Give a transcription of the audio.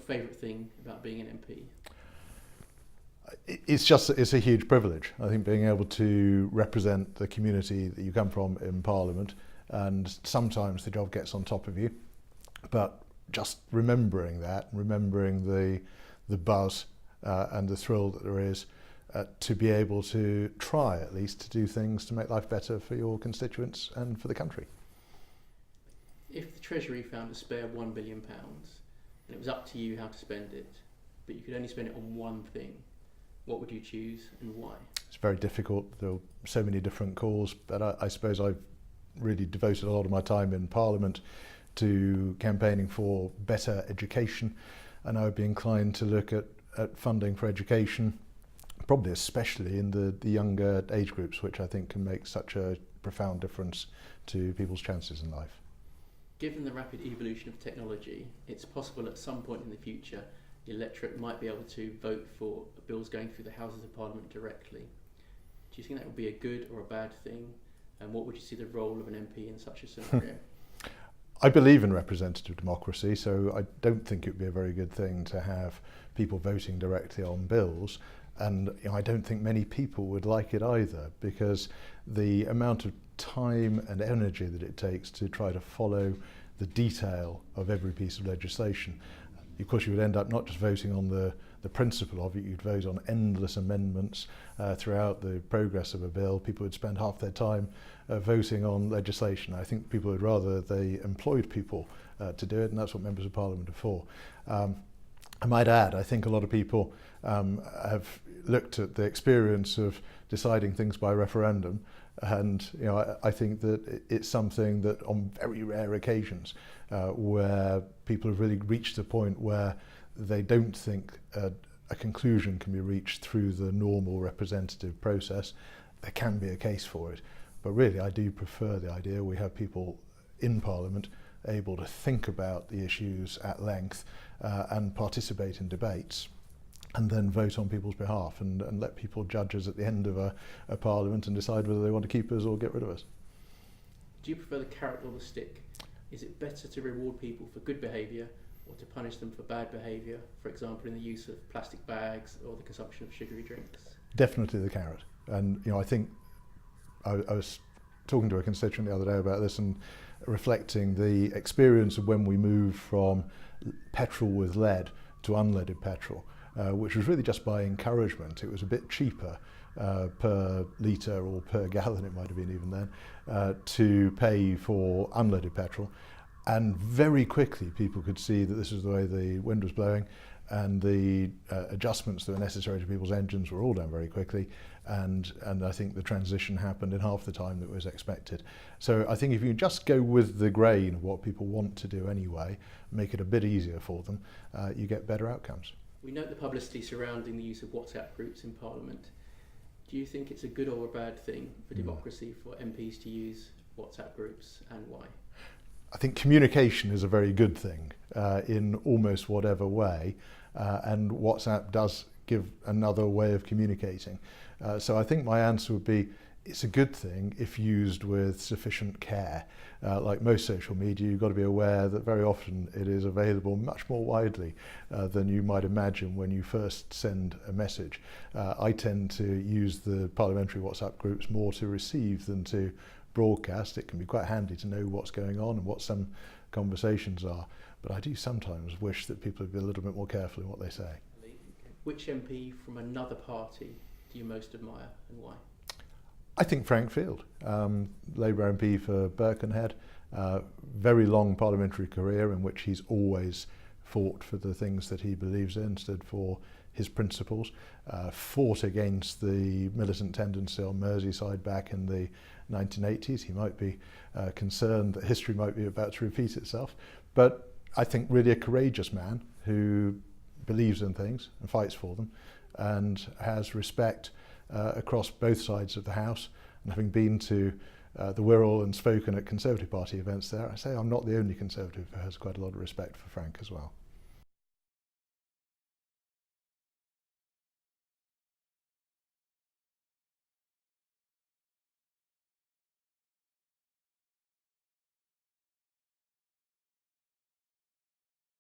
favourite thing about being an MP? It's a huge privilege. I think being able to represent the community that you come from in Parliament, and sometimes the job gets on top of you, but just remembering the buzz and the thrill that there is to be able to try at least to do things to make life better for your constituents and for the country. If the Treasury found a spare £1 billion and it was up to you how to spend it, but you could only spend it on one thing, what would you choose and why? It's very difficult. There are so many different calls, but I suppose I've really devoted a lot of my time in Parliament to campaigning for better education, and I would be inclined to look at funding for education, probably especially in the younger age groups, which I think can make such a profound difference to people's chances in life. Given the rapid evolution of technology, it's possible at some point in the future the electorate might be able to vote for bills going through the Houses of Parliament directly. Do you think that would be a good or a bad thing? And what would you see the role of an MP in such a scenario? I believe in representative democracy, so I don't think it would be a very good thing to have people voting directly on bills. And I don't think many people would like it either, because the amount of time and energy that it takes to try to follow the detail of every piece of legislation. Of course, you would end up not just voting on the principle of it, you'd vote on endless amendments throughout the progress of a bill. People would spend half their time voting on legislation. I think people would rather they employed people to do it, and that's what members of Parliament are for. I might add, I think a lot of people have looked at the experience of deciding things by referendum, and I think that it's something that on very rare occasions where people have really reached a point where they don't think a conclusion can be reached through the normal representative process, there can be a case for it. But really, I do prefer the idea we have people in Parliament able to think about the issues at length and participate in debates, and then vote on people's behalf and let people judge us at the end of a Parliament and decide whether they want to keep us or get rid of us. Do you prefer the carrot or the stick? Is it better to reward people for good behaviour or to punish them for bad behaviour, for example in the use of plastic bags or the consumption of sugary drinks? Definitely the carrot. And I think I was talking to a constituent the other day about this and reflecting the experience of when we moved from petrol with lead to unleaded petrol, which was really just by encouragement. It was a bit cheaper per litre or per gallon, it might have been even then, to pay for unleaded petrol. And very quickly people could see that this was the way the wind was blowing, and the adjustments that were necessary to people's engines were all done very quickly, and I think the transition happened in half the time that was expected. So I think if you just go with the grain of what people want to do anyway, make it a bit easier for them, you get better outcomes. We note the publicity surrounding the use of WhatsApp groups in Parliament. Do you think it's a good or a bad thing for democracy for MPs to use WhatsApp groups, and why? I think communication is a very good thing in almost whatever way, and WhatsApp does give another way of communicating. So I think my answer would be it's a good thing if used with sufficient care. Like most social media, you've got to be aware that very often it is available much more widely than you might imagine when you first send a message. I tend to use the parliamentary WhatsApp groups more to receive than to broadcast. It can be quite handy to know what's going on and what some conversations are, but I do sometimes wish that people would be a little bit more careful in what they say. Which MP from another party do you most admire, and why? I think Frank Field, Labour MP for Birkenhead, very long parliamentary career in which he's always fought for the things that he believes in, stood for his principles, fought against the militant tendency on Merseyside back in the 1980s. He might be concerned that history might be about to repeat itself, but I think really a courageous man who believes in things and fights for them and has respect across both sides of the House. And having been to the Wirral and spoken at Conservative Party events there, I say I'm not the only Conservative who has quite a lot of respect for Frank as well.